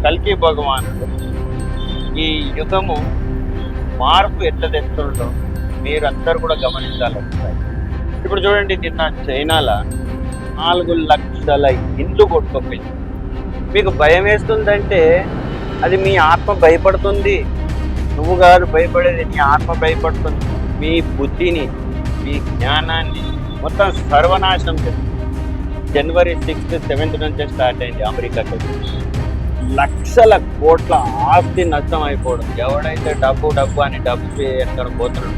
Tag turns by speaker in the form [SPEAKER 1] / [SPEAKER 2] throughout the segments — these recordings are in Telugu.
[SPEAKER 1] కల్కి భగవానుడు ఈ యుగము మార్పు ఎట్లా తెస్తుండో మీరందరూ కూడా గమనించాలి ఒకసారి. ఇప్పుడు చూడండి, నిన్న చైనాలో 4 లక్షల ఇండ్లు కొట్టుకోపోయింది. మీకు భయం వేస్తుందంటే అది మీ ఆత్మ భయపడుతుంది. నువ్వు కాదు భయపడేది, నీ ఆత్మ భయపడుతుంది. మీ బుద్ధిని, మీ జ్ఞానాన్ని మొత్తం సర్వనాశనం చేస్తుంది. జనవరి 6th 7th నుంచే స్టార్ట్ అయింది అమెరికాకి. లక్షల కోట్ల ఆస్తి నష్టం అయిపోవడం. ఎవడైతే డబ్బు డబ్బు అని డబ్బు ఎక్కడ పోతున్నాడు,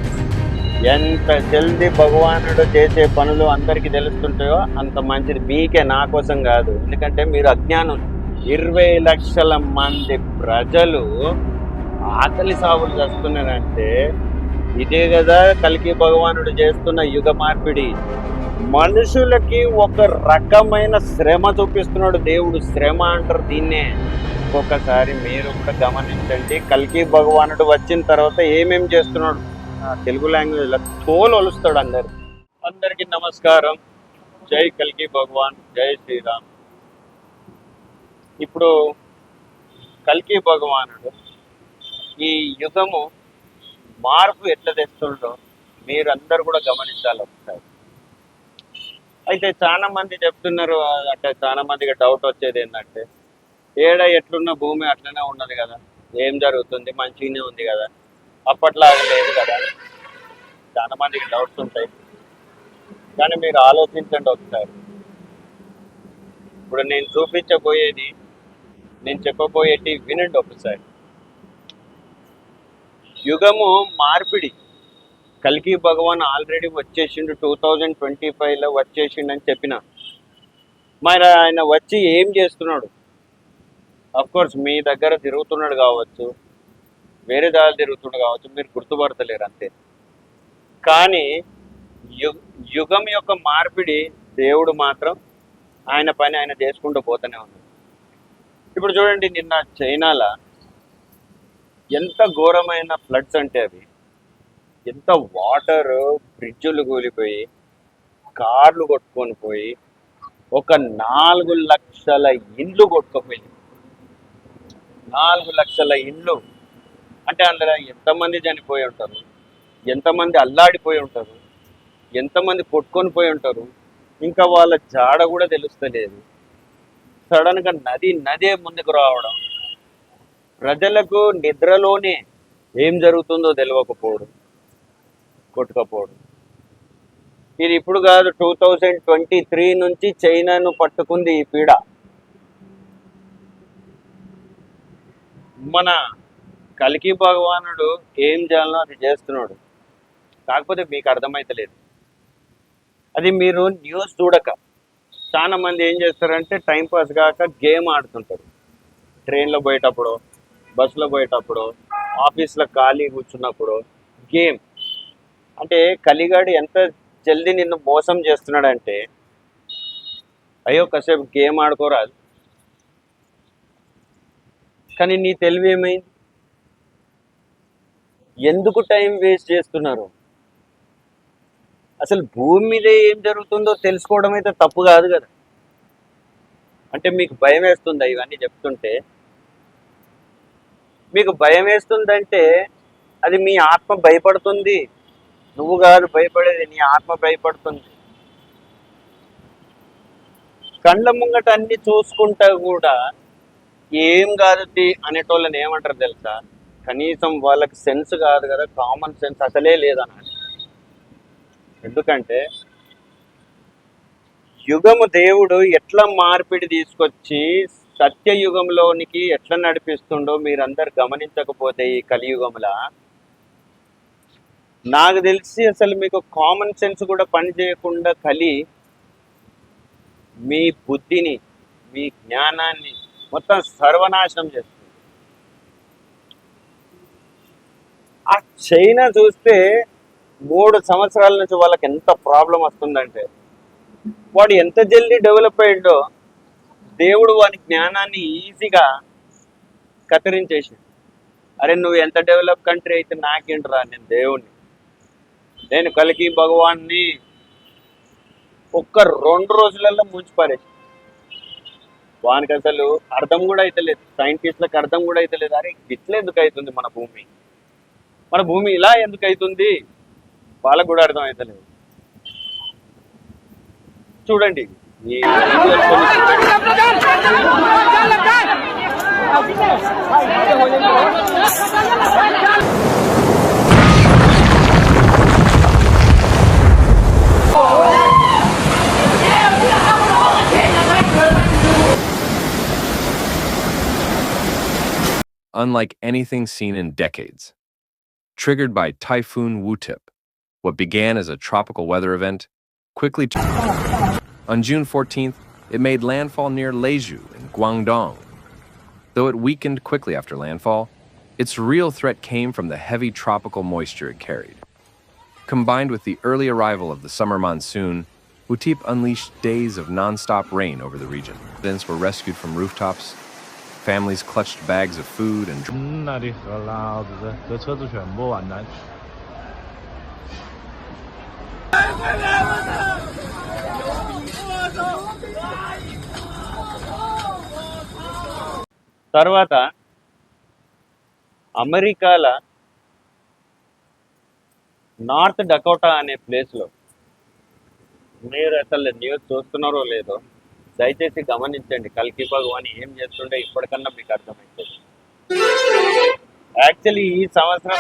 [SPEAKER 1] ఎంత జల్దీ భగవానుడు చేసే పనులు అందరికీ తెలుస్తుంటాయో అంత మంచిది. మీకే, నా కోసం కాదు. ఎందుకంటే మీరు అజ్ఞానం. 20 లక్షల మంది ప్రజలు ఆకలి సాగులు చేస్తున్నారంటే ఇదే కదా కల్కి భగవానుడు చేస్తున్న యుగ మార్పిడి. మనుషులకి ఒక రకమైన శ్రమ చూపిస్తున్నాడు దేవుడు. శ్రమ అంటారు దీన్నే. ఒక్కొక్కసారి మీరు కూడా గమనించండి, కల్కి భగవానుడు వచ్చిన తర్వాత ఏమేం చేస్తున్నాడు. తెలుగు లాంగ్వేజ్లో తోలు ఒలుస్తాడు అందరికి నమస్కారం. జై కల్కి భగవాన్, జై శ్రీరామ్. ఇప్పుడు కల్కి భగవానుడు ఈ యుగము మార్పు ఎట్లా తెస్తుండో మీరందరూ కూడా గమనించాలి ఒకసారి. అయితే చాలా మంది చెప్తున్నారు, అంటే చాలా మందికి డౌట్ వచ్చేది ఏంటంటే, ఎట్లున్న భూమి అట్లనే ఉన్నది కదా, ఏం జరుగుతుంది, మంచిగానే ఉంది కదా, అప్పట్లాగా లేదు కదా. చాలా మందికి డౌట్స్ ఉంటాయి. కానీ మీరు ఆలోచించండి ఒకసారి. ఇప్పుడు నేను చూపించబోయేది, నేను చెప్పబోయేటి వినండి ఒకసారి. యుగము మార్పిడి. కల్కి భగవాన్ ఆల్రెడీ వచ్చేసిండు, 2025లో వచ్చేసిండని చెప్పిన. మరి ఆయన వచ్చి ఏం చేస్తున్నాడు? కోర్స్ మీ దగ్గర తిరుగుతున్నాడు కావచ్చు, వేరే దారి తిరుగుతున్నాడు కావచ్చు, మీరు గుర్తుపడతలేరు అంతే. కానీ యుగం యొక్క మార్పిడి దేవుడు మాత్రం ఆయన పని ఆయన చేసుకుంటూ పోతూనే ఉన్నాడు. ఇప్పుడు చూడండి, నిన్న చైనాలో ఎంత ఘోరమైన ఫ్లడ్స్ అంటే అవి, ఎంత వాటర్, బ్రిడ్జులు కూలిపోయి, కార్లు కొట్టుకొని పోయి, ఒక 4 లక్షల ఇండ్లు కొట్టుకుపోయింది. 4 లక్షల ఇండ్లు అంటే అందులో ఎంతమంది చనిపోయి ఉంటారు, ఎంతమంది అల్లాడిపోయి ఉంటారు, ఎంతమంది కొట్టుకొని పోయి ఉంటారు, ఇంకా వాళ్ళ జాడ కూడా తెలుస్తలేదు. సడన్గా నదే ముందుకు రావడం, ప్రజలకు నిద్రలోనే ఏం జరుగుతుందో తెలియకపోవడం, కొట్టుకపోవడం. ఇది ఇప్పుడు కాదు, 2023 నుంచి చైనాను పట్టుకుంది ఈ పీడ. మన కల్కి భగవానుడు ఏం చేయాలనో అది చేస్తున్నాడు. కాకపోతే మీకు అర్థమైతలేదు. అది మీరు న్యూస్ చూడక, చాలా మంది ఏం చేస్తారంటే టైంపాస్ కాక గేమ్ ఆడుతుంటారు. ట్రైన్లో పోయేటప్పుడు, బస్సులో పోయేటప్పుడు, ఆఫీస్లో ఖాళీ కూర్చున్నప్పుడు గేమ్. అంటే కలిగాడు ఎంత జల్దీ నిన్ను మోసం చేస్తున్నాడంటే, అయ్యో కాసేపు గేమ్ ఆడుకోరాదు. కానీ నీ తెలివి ఏమైంది? ఎందుకు టైం వేస్ట్ చేస్తున్నారు? అసలు భూమి మీద ఏం జరుగుతుందో తెలుసుకోవడం అయితే తప్పు కాదు కదా. అంటే మీకు భయం వేస్తుందా ఇవన్నీ చెప్తుంటే? మీకు భయం వేస్తుందంటే అది మీ ఆత్మ భయపడుతుంది. నువ్వు కాదు భయపడేది, నీ ఆత్మ భయపడుతుంది. కళ్ళ ముంగట అన్ని చూసుకుంటా కూడా ఏం కాదు అనేటోళ్ళని ఏమంటారు తెలుసా? కనీసం వాళ్ళకి సెన్స్ కాదు కదా, కామన్ సెన్స్ అసలే లేదన్నాడు. ఎందుకంటే యుగము దేవుడు ఎట్లా మార్పిడి తీసుకొచ్చి సత్యయుగంలోనికి ఎట్లా నడిపిస్తుండో మీరందరు గమనించకపోతే ఈ కలియుగంలో, నాకు తెలిసి అసలు మీకు కామన్ సెన్స్ కూడా పని చేయకుండా మీ బుద్ధిని, మీ జ్ఞానాన్ని మొత్తం సర్వనాశనం చేస్తుంది. ఆ చైనా చూస్తే 3 సంవత్సరాల నుంచి వాళ్ళకి ఎంత ప్రాబ్లం వస్తుందంటే, వాడు ఎంత జల్దీ డెవలప్ అయ్యిండో దేవుడు వాని జ్ఞానాన్ని ఈజీగా కత్తిరించేసి, అరే నువ్వు ఎంత డెవలప్ కంట్రీ అయితే నాకేంట్రా, నేను దేవుణ్ణి, నేను కల్కి భగవాన్ని ఒక్క 2 రోజులలో ముంచిపారేసి. వానికి అసలు అర్థం కూడా అవుతలేదు, సైంటిస్టులకు అర్థం కూడా అవుతలేదు. అరే ఇట్లా ఎందుకు అవుతుంది మన భూమి ఇలా ఎందుకు అవుతుంది, వాళ్ళకు కూడా అర్థం అవుతలేదు. చూడండి ఈ videos కొన్ని
[SPEAKER 2] unlike anything seen in decades. Triggered by Typhoon Wutip, what began as a tropical weather event quickly on June 14th, it made landfall near Leju in Guangdong. Though it weakened quickly after landfall, its real threat came from the heavy tropical moisture it carried. Combined with the early arrival of the summer monsoon, Wutip unleashed days of non-stop rain over the region. Residents were rescued from rooftops. Families clutched bags of food and
[SPEAKER 3] 那里和老子这车子全部完蛋。
[SPEAKER 1] తర్వాత అమెరికాల నార్త్ డకోటా అనే ప్లేస్లో, మీరు అసలు న్యూస్ చూస్తున్నారో లేదో దయచేసి గమనించండి. కల్కి భగవాన్ ఏం చేస్తుండే ఇప్పటికన్నా మీకు అర్థమవుతుంది. యాక్చువల్లీ ఈ సంవత్సరం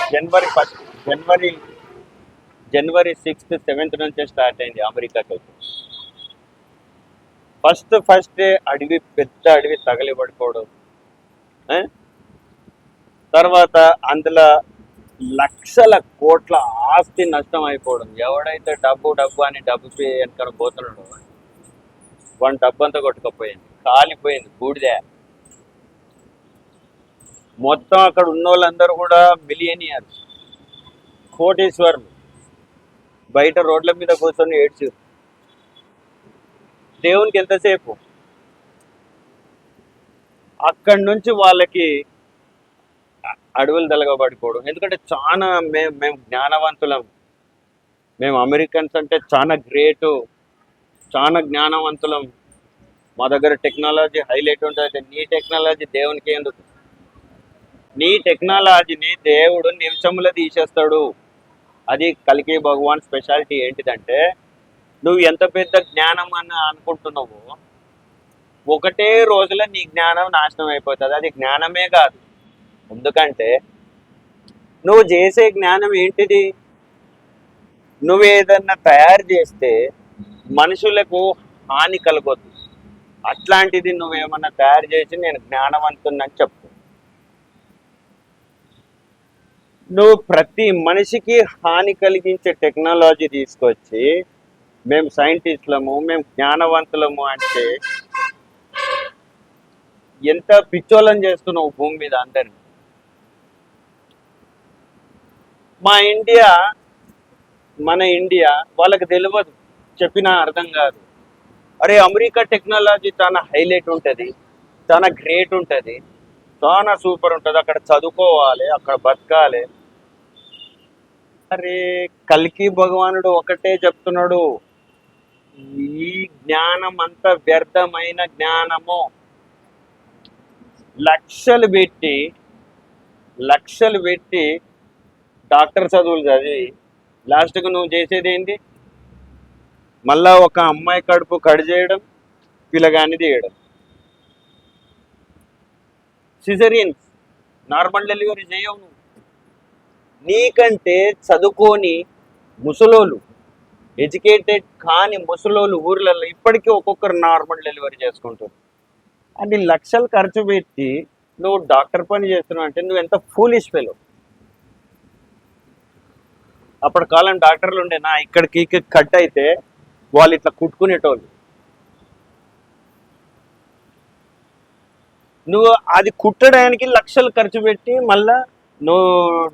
[SPEAKER 1] జనవరి 6th 7th నుంచే స్టార్ట్ అయింది అమెరికాకి. ఫస్ట్ పెద్ద అడవి తగలిపడిపోవడం, తర్వాత అందులో లక్షల కోట్ల ఆస్తి నష్టం అయిపోవడం. ఎవడైతే డబ్బు అని డబ్బు వెనక పోతున్నాడో వాడి డబ్బు అంతా కొట్టుకపోయింది, కాలిపోయింది, బూడిదే. మొత్తం అక్కడ ఉన్న వాళ్ళందరూ కూడా మిలియనియర్స్, కోటీశ్వరులు. బయట రోడ్ల మీద కూర్చొని ఏడ్చు. దేవునికి ఎంతసేపు? అక్కడి నుంచి వాళ్ళకి అడవులు తలగబడిపోవడం. ఎందుకంటే చాలా మేము జ్ఞానవంతులం, మేము అమెరికన్స్ అంటే చాలా గ్రేటు, చాలా జ్ఞానవంతులం, మా దగ్గర టెక్నాలజీ హైలైట్ ఉంటుంది. నీ టెక్నాలజీ దేవునికి ఎందుకు? నీ టెక్నాలజీని దేవుడు నిమిషంలో తీసేస్తాడు. అది కల్కి భగవాన్ స్పెషాలిటీ ఏంటిదంటే, నువ్వు ఎంత పెద్ద జ్ఞానం అని అనుకుంటున్నావో ఒకటే రోజులో నీ జ్ఞానం నాశనం అయిపోతుంది. అది జ్ఞానమే కాదు. ఎందుకంటే నువ్వు చేసే జ్ఞానం ఏంటిది? నువ్వు ఏదన్నా తయారు చేస్తే మనుషులకు హాని కలగొద్దు. అట్లాంటిది నువ్వేమన్నా తయారు చేసి నేను జ్ఞానవంతున్నని చెప్పు. నువ్వు ప్రతి మనిషికి హాని కలిగించే టెక్నాలజీ తీసుకొచ్చి మేము సైంటిస్టులము, మేము జ్ఞానవంతులము అంటే ఎంత పిచ్చోళం చేస్తున్నావు భూమి మీద అందరిని. మన ఇండియా వాళ్ళకి తెలియదు, చెప్పినా అర్థం కాదు. అరే అమెరికా టెక్నాలజీ చాలా హైలైట్ ఉంటుంది, చాలా గ్రేట్ ఉంటుంది, చాలా సూపర్ ఉంటుంది, అక్కడ చదువుకోవాలి, అక్కడ బతకాలి. అరే కల్కి భగవానుడు ఒకటే చెప్తున్నాడు, ఈ జ్ఞానం అంతా వ్యర్థమైన జ్ఞానము. లక్షలు పెట్టి డాక్టర్ చదువులు చదివి లాస్ట్కు నువ్వు చేసేది ఏంటి? మళ్ళా ఒక అమ్మాయి కడుపు కడి చేయడం, పిల్లగాని తీయడం, సిజరియన్స్, నార్మల్ డెలివరీ చేయవు నువ్వు. నీకంటే చదువుకోని ముసలోళ్ళు, ఎడ్యుకేటెడ్ కాని ముసలోళ్ళు ఊర్లలో ఇప్పటికీ ఒక్కొక్కరు నార్మల్ డెలివరీ చేసుకుంటారు. అన్ని లక్షలు ఖర్చు పెట్టి నువ్వు డాక్టర్ పని చేస్తున్నావు అంటే నువ్వు ఎంత ఫూలిష్ ఫెలో. అప్పటి కాలం డాక్టర్లు ఉండేనా, ఇక్కడికి కట్ అయితే వాళ్ళు ఇట్లా కుట్టుకునేటోళ్ళు. నువ్వు అది కుట్టడానికి లక్షలు ఖర్చు పెట్టి మళ్ళా నువ్వు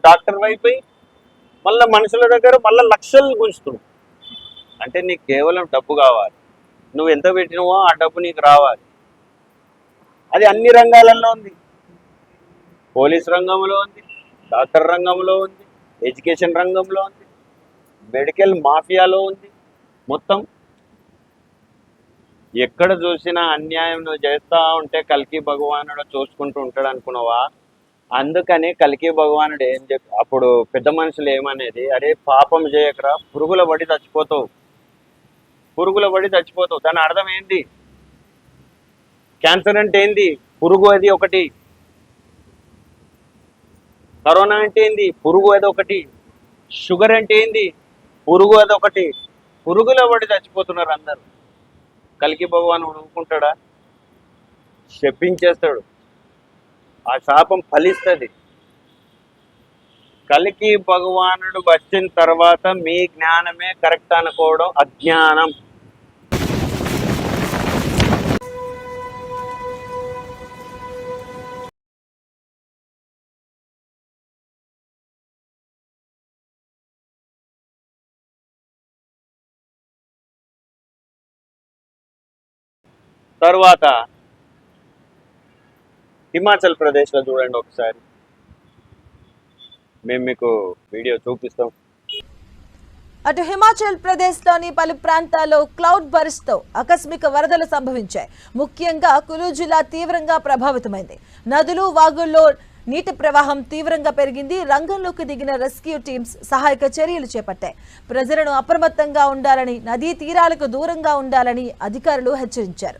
[SPEAKER 1] డాక్టర్ అయిపోయి మళ్ళీ మనుషుల దగ్గర మళ్ళీ లక్షలు గుంచుతున్నావు. అంటే నీకు కేవలం డబ్బు కావాలి, నువ్వు ఎంత పెట్టినవో ఆ డబ్బు నీకు రావాలి. అది అన్ని రంగాలలో ఉంది. పోలీస్ రంగంలో ఉంది, డాక్టర్ రంగంలో ఉంది, ఎడ్యుకేషన్ రంగంలో ఉంది, మెడికల్ మాఫియాలో ఉంది. మొత్తం ఎక్కడ చూసినా అన్యాయం నువ్వు చేస్తా ఉంటే కల్కి భగవానుడు చూసుకుంటూ ఉంటాడు అనుకున్నావా? అందుకని కల్కి భగవానుడు ఏం అప్పుడు పెద్ద మనుషులు ఏమనేది, అరే పాపం చేయకరా, పురుగుల పడి చచ్చిపోతావు, పురుగుల పడి చచ్చిపోతావు. దాని అర్థం ఏంటి? క్యాన్సర్ అంటే ఏంది? పురుగు అది ఒకటి. కరోనా అంటే ఏంది? పురుగు అది ఒకటి. షుగర్ అంటే ఏంది? పురుగు అది ఒకటి. పురుగుల పడి చచ్చిపోతున్నారు అందరు. కల్కి భగవానుడు ఊరుకుంటాడా? శపించేస్తాడు. ఆ శాపం ఫలిస్తుంది. కల్కి భగవానుడు వచ్చిన తర్వాత మీ జ్ఞానమే కరెక్ట్ అనుకోవడం అజ్ఞానం. తర్వాత హిమాచల్ ప్రదేశ్లో చూడండి ఒకసారి, మేము మీకు వీడియో చూపిస్తాం.
[SPEAKER 4] అటు హిమాచల్ ప్రదేశ్లోని పలు ప్రాంతాల్లో క్లౌడ్ బర్స్ట్తో ఆకస్మిక వరదలు సంభవించాయి. ముఖ్యంగా కులు జిల్లా తీవ్రంగా ప్రభావితమైంది. నదులు, వాగుల్లో నీటి ప్రవాహం తీవ్రంగా పెరిగింది. రంగంలోకి దిగిన రెస్క్యూ టీమ్స్ సహాయక చర్యలు చేపట్టాయి. ప్రజలను అప్రమత్తంగా ఉండాలని, నదీ తీరాలకు దూరంగా ఉండాలని అధికారులు హెచ్చరించారు.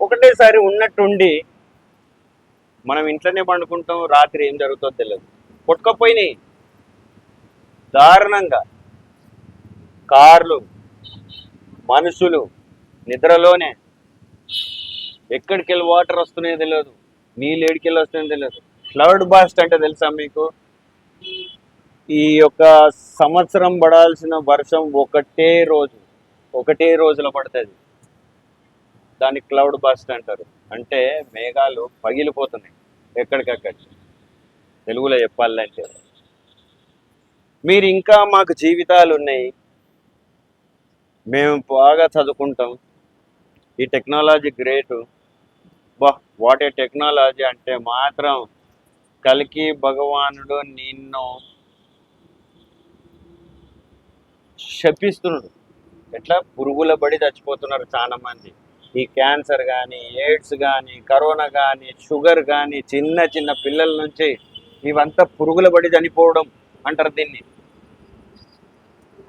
[SPEAKER 1] ఒకటేసారి ఉన్నట్టుండి మనం ఇంట్లోనే పండుకుంటాం, రాత్రి ఏం జరుగుతుందో తెలియదు. కొట్టుకపోయినాయి దారుణంగా. కార్లు, మనుషులు నిద్రలోనే. ఎక్కడికి వెళ్ళి వాటర్ వస్తున్నాయో తెలియదు, నీళ్ళు ఏడికెళ్ళి వస్తున్నాయో తెలియదు. క్లౌడ్ బాస్ట్ అంటే తెలుసా మీకు? ఈ యొక్క సంవత్సరం పడాల్సిన వర్షం ఒకటే రోజులో పడుతుంది. దాన్ని క్లౌడ్ బాస్ట్ అంటారు. అంటే మేఘాలు పగిలిపోతున్నాయి ఎక్కడికక్కడ. తెలుగులో చెప్పాలంటే, మీరు ఇంకా మాకు జీవితాలు ఉన్నాయి, మేము బాగా చదువుకుంటాం, ఈ technology great, what a technology అంటే మాత్రం కల్కి భగవానుడు నిన్ను శపిస్తున్నాడు. ఎట్లా? పురుగుల పడి చచ్చిపోతున్నారు చాలా మంది. ఈ క్యాన్సర్ కానీ, ఎయిడ్స్ కానీ, కరోనా కానీ, షుగర్ కానీ, చిన్న చిన్న పిల్లల నుంచి ఇవంతా పురుగుల పడి చనిపోవడం అంటారు దీన్ని.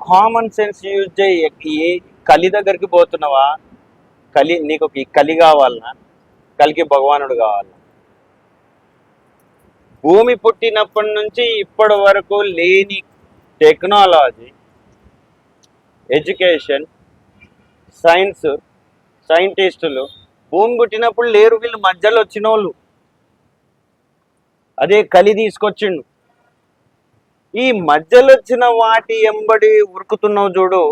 [SPEAKER 1] కామన్ సెన్స్ యూజ్ చేయి. కలి దగ్గరికి పోతున్నావా? నీకు ఈ కలి కావాలనా? కల్కి భగవానుడు కావాలనా? భూమి పుట్టినప్పటి నుంచి ఇప్పటి వరకు లేని టెక్నాలజీ, ఎడ్యుకేషన్, సైన్స్, సైంటిస్టులు భూమి పుట్టినప్పుడు లేరు. వీళ్ళు మధ్యలో వచ్చిన వాళ్ళు. అదే కలి తీసుకొచ్చిండు. ఈ మధ్యలో వచ్చిన వాటి ఎంబడి ఉరుకుతున్నావు చూడు,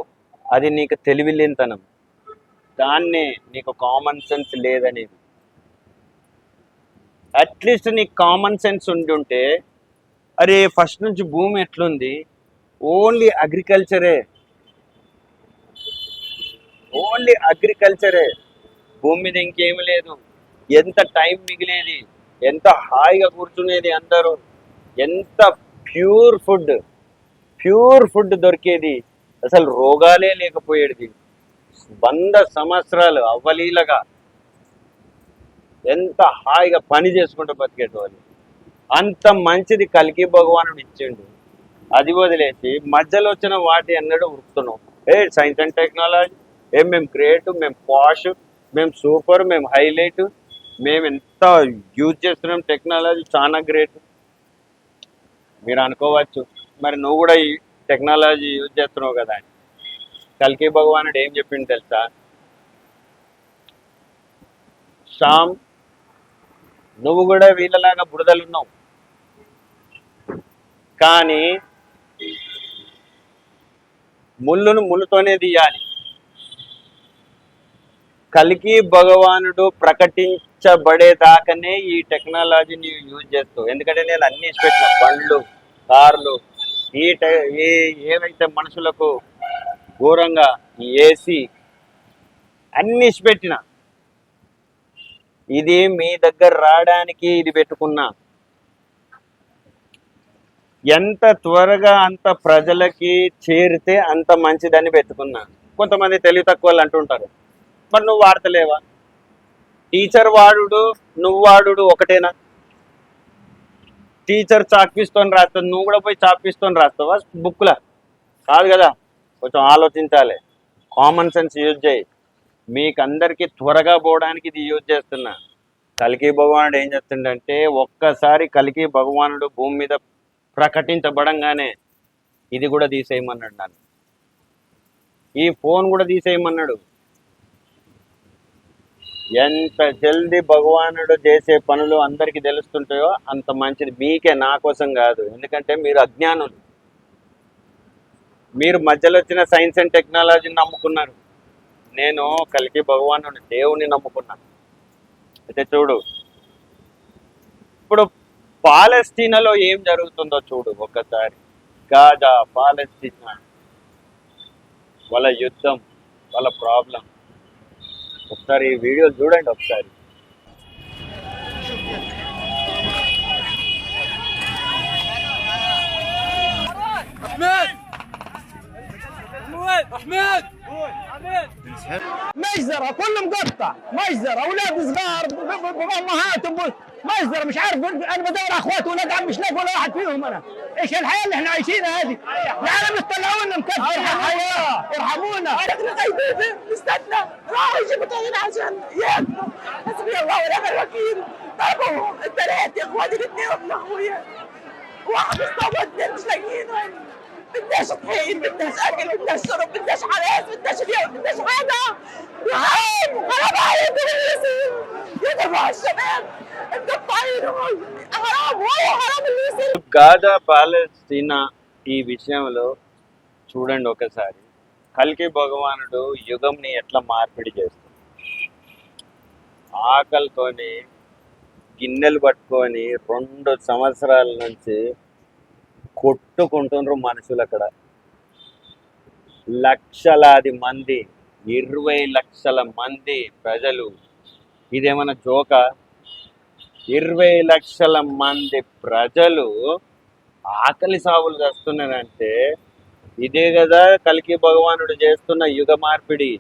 [SPEAKER 1] అది నీకు తెలివిలేనితనం. దాన్నే నీకు కామన్ సెన్స్ లేదనేది. అట్లీస్ట్ నీకు కామన్ సెన్స్ ఉంటుంటే, అరే ఫస్ట్ నుంచి భూమి ఎట్లుంది, ఓన్లీ అగ్రికల్చరే, భూమి మీద ఇంకేమి లేదు. ఎంత టైం మిగిలేది, ఎంత హాయిగా కూర్చునేది అందరూ, ఎంత ప్యూర్ ఫుడ్ దొరికేది, అసలు రోగాలే లేకపోయేది. 100 సంవత్సరాలు అవ్వలీలగా ఎంత హాయిగా పని చేసుకుంటూ బతికేటవాళ్ళు. అంత మంచిది కల్కి భగవానుడు ఇచ్చిండు. అది వదిలేసి మధ్యలో వచ్చిన వాటి అన్నడు ఉరుకుతున్నాం. సైన్స్ అండ్ టెక్నాలజీ, మేము గ్రేట్, మేము పాష్, మేము సూపర్, మేము హైలైట్, మేము ఎంత యూజ్ చేస్తున్నాం టెక్నాలజీ, చాలా గ్రేట్. మీరు అనుకోవచ్చు, మరి నువ్వు కూడా ఈ టెక్నాలజీ యూజ్ చేస్తున్నావు కదా అని. కల్కి భగవానుడు ఏం చెప్పిండు తెలుసా? శ్యామ్, నువ్వు కూడా వీళ్ళలాగా బురదలున్నావు, కానీ ముళ్ళును ముళ్ళుతోనే తీయాలి. కల్కి భగవానుడు ప్రకటించబడేదాకానే ఈ టెక్నాలజీని యూజ్ చేస్తావు. ఎందుకంటే నేను అన్ని పెట్టిన బండ్లు, కార్లు, ఏవైతే మనుషులకు ఘోరంగా ఏసీ అన్ని పెట్టిన, ఇది మీ దగ్గర రావడానికి ఇది పెట్టుకున్నా. ఎంత త్వరగా అంత ప్రజలకి చేరితే అంత మంచిదని పెట్టుకున్నా. కొంతమంది తెలివి తక్కువ వాళ్ళు అంటుంటారు. మరి నువ్వు వాడతలేవా? టీచర్ వాడు నువ్వు వాడు ఒకటేనా? టీచర్ చాక్పీస్తోని రాస్తుంది, నువ్వు కూడా పోయి చాక్పీస్తోని రాస్తావా బుక్లా? కాదు కదా. కొంచెం ఆలోచించాలి, కామన్ సెన్స్ యూజ్ చేయి. మీకు అందరికీ త్వరగా పోవడానికి ఇది యూజ్ చేస్తున్నా. కల్కి భగవానుడు ఏం చేస్తుండంటే, ఒక్కసారి కల్కి భగవానుడు భూమి మీద ప్రకటించబడంగానే ఇది కూడా తీసేయమన్నాడు నన్ను. ఈ ఫోన్ కూడా తీసేయమన్నాడు. ఎంత జల్దీ భగవానుడు చేసే పనులు అందరికీ తెలుస్తుంటాయో అంత మంచిది. మీకే, నా కోసం కాదు. ఎందుకంటే మీరు అజ్ఞానులు. మీరు మధ్యలో వచ్చిన సైన్స్ అండ్ టెక్నాలజీని నమ్ముకున్నారు. నేను కల్కి భగవానుడు దేవుని నమ్ముకున్నాను. అయితే చూడు, ఇప్పుడు పాలస్తీనాలో ఏం జరుగుతుందో చూడు ఒక్కసారి. గాజా, పాలస్తీనా, వాళ్ళ యుద్ధం, వాళ్ళ ప్రాబ్లం. ఒకసారి ఈ వీడియో చూడండి ఒకసారి.
[SPEAKER 5] مجزرة كله مقطع، مجزرة اولاد صغار بامهاتهم مجزرة. مش عارف، انا بدور على اخواتي ولاد عم مش لاقي ولا واحد فيهم. انا ايش الحياه اللي احنا عايشينها هذه؟ العالم يطلعونا مكفر الحياه، ارحمونا. احنا خايفين، نستنى راحوا يجيبوا طيارة عشان ياكلوا. حسبي الله ونعم الوكيل. ضربوهم الثلاث يا اخواتي، الاثنين ابن اخويا، واحد مصاب واثنين مش لاقيينهم. بدناش طحين، بدناش اكل، بدناش شرب، بدناش حراس، بدناش اليوم، بدناش حاجه. حرام عليكم اللي يصير. يدفع الشباب مقطعينهم، حرام، والله حرام اللي يصير.
[SPEAKER 1] గాజా పాలస్తీనా ఈ విషయంలో చూడండి ఒకసారి. కల్కి భగవానుడు యుగంని ఎట్లా మార్పిడి చేస్తాడు. ఆకలితోని గిన్నెలు పట్టుకొని 2 సంవత్సరాల నుంచి కొట్టుకుంటున్నారు మనుషులు. అక్కడ లక్షలాది మంది, 20 లక్షల మంది ప్రజలు. ఇదేమన్నా జోక? 20 లక్షల మంది ప్రజలు ఆకలి సాగులు చేస్తున్నారంటే ఇదే కదా కల్కి భగవానుడు చేస్తున్న యుగ మార్పిడి.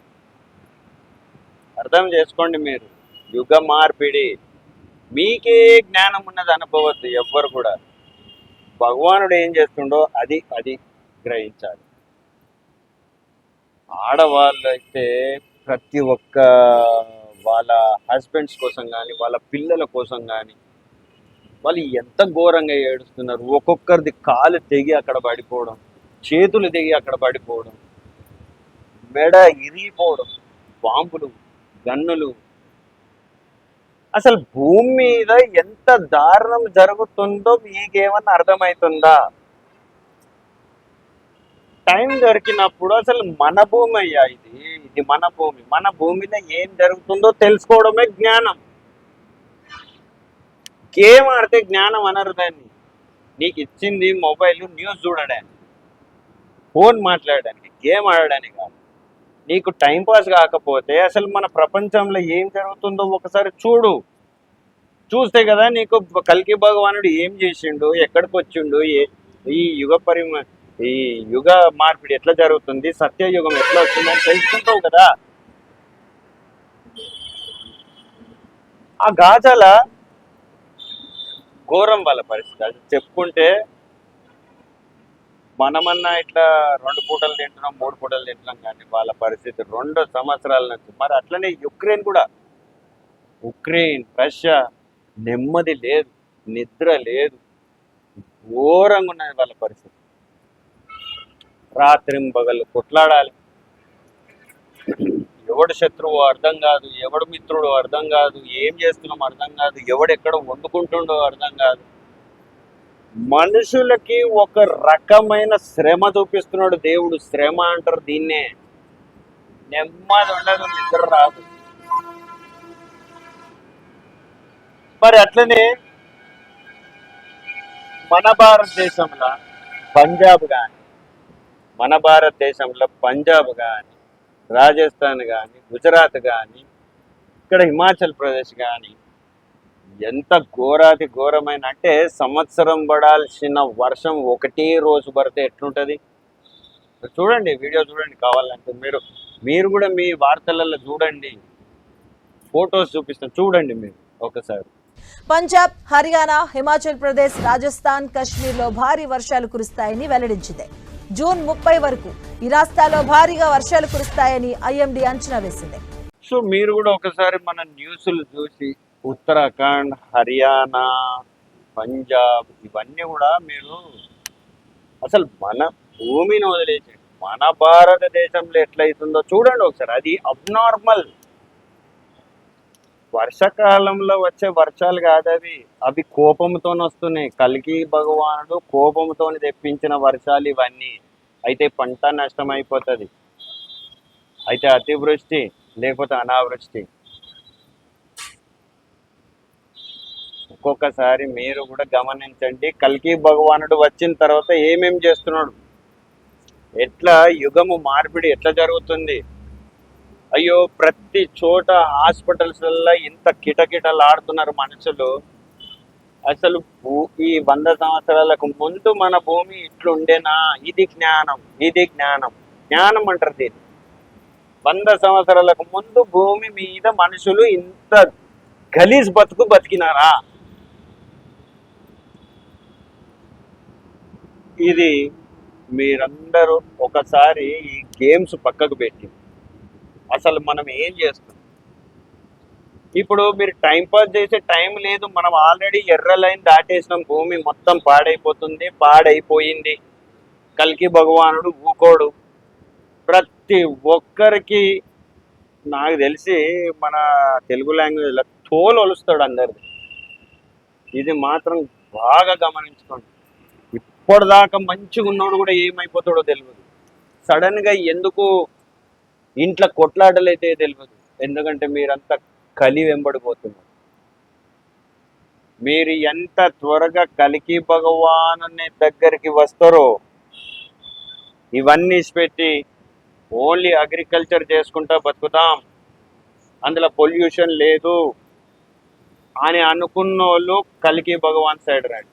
[SPEAKER 1] అర్థం చేసుకోండి మీరు, యుగ మార్పిడి. మీకే జ్ఞానం ఉన్నది అనుకోవద్దు ఎవ్వరు కూడా. భగవానుడు ఏం చేస్తుండో అది గ్రహించాలి. ఆడవాళ్ళు అయితే ప్రతి ఒక్క వాళ్ళ హస్బెండ్స్ కోసం కానీ, వాళ్ళ పిల్లల కోసం కానీ వాళ్ళు ఎంత ఘోరంగా ఏడుస్తున్నారు. ఒక్కొక్కరిది కాలు తెగి అక్కడ పడిపోవడం, చేతులు తెగి అక్కడ పడిపోవడం, మెడ ఇరిగిపోవడం, బాంబులు, గన్నులు. అసలు భూమి మీద ఎంత దారుణం జరుగుతుందో మీకేమన్నా అర్థమవుతుందా? టైం దొరికినప్పుడు అసలు మన భూమి అయ్యా ఇది మన భూమి. మన భూమిలో ఏం జరుగుతుందో తెలుసుకోవడమే జ్ఞానం. గేమ్ ఆడితే జ్ఞానం అనరు దాన్ని. నీకు ఇచ్చింది మొబైల్ న్యూస్ చూడడానికి, ఫోన్ మాట్లాడడానికి, గేమ్ ఆడడానికి కాదు. నీకు టైంపాస్ కాకపోతే అసలు మన ప్రపంచంలో ఏం జరుగుతుందో ఒకసారి చూడు. చూస్తే కదా నీకు కల్కి భగవానుడు ఏం చేసిండు, ఎక్కడికి వచ్చిండు, ఈ యుగ మార్పిడి ఎట్లా జరుగుతుంది, సత్యయుగం ఎట్లా వచ్చిందని తెలుసుకుంటావు కదా. ఆ గాజాల ఘోరం వాళ్ళ పరిస్థితి. అది చెప్పుకుంటే మనమన్నా ఇట్లా 2 పూటలు తింటున్నాం, 3 పూటలు తింటున్నాం, కానీ వాళ్ళ పరిస్థితి 2 సంవత్సరాల నుంచి. మరి అట్లనే ఉక్రెయిన్, రష్యా, నెమ్మది లేదు, నిద్ర లేదు, ఘోరంగా ఉన్నది వాళ్ళ పరిస్థితి. రాత్రింబగళ్ళు కొట్లాడాలి. ఎవడు శత్రువు అర్థం కాదు, ఎవడు మిత్రుడు అర్థం కాదు, ఏం చేస్తున్నాం అర్థం కాదు, ఎవడెక్కడ వండుకుంటుండో అర్థం కాదు. మనుషులకి ఒక రకమైన శ్రమ చూపిస్తున్నాడు దేవుడు. శ్రమ అంటారు దీన్నే. నెమ్మది ఉండదు, నిద్ర రాదు. మరి అట్లనే మన భారతదేశంలో పంజాబ్ కానీ, రాజస్థాన్ కానీ, గుజరాత్ కానీ, ఇక్కడ హిమాచల్ ప్రదేశ్ కానీ ఎంత ఘోరాతి ఘోరమైన అంటే సంవత్సరం పడాల్సిన వర్షం 1 రోజు పడితే ఎట్లుంటుంది చూడండి. వీడియో చూడండి కావాలంటే మీరు. మీరు కూడా మీ వార్తలలో చూడండి, ఫొటోస్ చూపిస్తాను చూడండి మీరు ఒకసారి.
[SPEAKER 4] పంజాబ్, హర్యానా, హిమాచల్ ప్రదేశ్, రాజస్థాన్, కశ్మీర్లో భారీ వర్షాలు కురుస్తాయని వెల్లడించింది. జూన్ 30 వరకు ఈ రాష్ట్రాల్లో భారీగా వర్షాలు కురుస్తాయని ఐఎండీ అంచనా వేసింది.
[SPEAKER 1] సో మీరు కూడా ఒకసారి మన న్యూస్లు చూసి ఉత్తరాఖండ్, హర్యానా, పంజాబ్ ఇవన్నీ కూడా మీరు అసలు మన భూమిని వదిలేసి మన భారతదేశంలో ఎట్లయితుందో చూడండి ఒకసారి. అది అబ్నార్మల్. వర్షాకాలంలో వచ్చే వర్షాలు కాదు అవి, అవి కోపంతో వస్తున్నాయి. కల్కి భగవానుడు కోపంతో తెప్పించిన వర్షాలు ఇవన్నీ. అయితే పంట నష్టం అయిపోతుంది, అయితే అతివృష్టి లేకపోతే అనావృష్టి. ఒక్కొక్కసారి మీరు కూడా గమనించండి, కల్కి భగవానుడు వచ్చిన తర్వాత ఏమేం చేస్తున్నాడు, ఎట్లా యుగము మార్పిడి ఎట్లా జరుగుతుంది. అయ్యో ప్రతి చోట హాస్పిటల్స్లలో ఇంత కిటకిటలాడుతున్నారు మనుషులు. అసలు ఈ 100 సంవత్సరాలకు ముందు మన భూమి ఇట్లుండేనా? ఇది జ్ఞానం, ఇది జ్ఞానం. జ్ఞానం అంటారు దీన్ని. 100 సంవత్సరాలకు ముందు భూమి మీద మనుషులు ఇంత గలీజ్ బతుకు బతికినారా? ఇది మీరందరూ ఒకసారి ఈ గేమ్స్ పక్కకు పెట్టి అసలు మనం ఏం చేస్తున్నాం. ఇప్పుడు మీరు టైం పాస్ చేసే టైం లేదు. మనం ఆల్రెడీ ఎర్ర లైన్ దాటేసినాం. భూమి మొత్తం పాడైపోతుంది, పాడైపోయింది. కల్కి భగవానుడు ఊకోడు. ప్రతి ఒక్కరికి నాకు తెలిసి మన తెలుగు లాంగ్వేజ్లో తోలు ఒలుస్తాడు అందరిది. ఇది మాత్రం బాగా గమనించుకోండి. ఇప్పటిదాకా మంచిగా ఉన్నోడు కూడా ఏమైపోతాడో తెలియదు. సడన్గా ఎందుకు ఇంట్లో కొట్లాటలైతే తెలియదు. ఎందుకంటే మీరంతా కలి వెంబడిపోతున్నారు. మీరు ఎంత త్వరగా కల్కి భగవాను దగ్గరికి వస్తారో, ఇవన్నీ పెట్టి ఓన్లీ అగ్రికల్చర్ చేసుకుంటా బతుకుతాం, అందులో పొల్యూషన్ లేదు అని అనుకున్న వాళ్ళు కల్కి భగవాన్ సైడ్ రండి.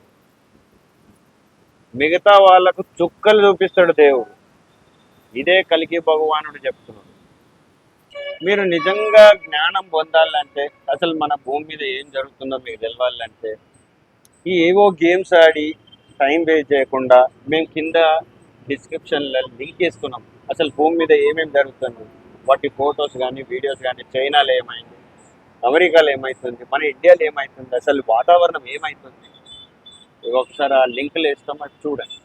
[SPEAKER 1] మిగతా వాళ్ళకు చుక్కలు చూపిస్తాడు దేవుడు. ఇదే కల్కి భగవానుడు చెప్తున్నాడు. మీరు నిజంగా జ్ఞానం పొందాలంటే, అసలు మన భూమి మీద ఏం జరుగుతుందో మీకు తెలవాలంటే, ఈ ఏవో గేమ్స్ ఆడి టైం వేస్ట్ చేయకుండా మేము కింద డిస్క్రిప్షన్లో లింక్ వేసుకున్నాం. అసలు భూమి మీద ఏమేమి జరుగుతుంది, వాటి ఫొటోస్ కానీ వీడియోస్ కానీ, చైనాలో ఏమైంది, అమెరికాలో ఏమవుతుంది, మన ఇండియాలో ఏమవుతుంది, అసలు వాతావరణం ఏమవుతుంది, ఒకసారి ఆ లింకులు వేస్తాం, అది చూడండి.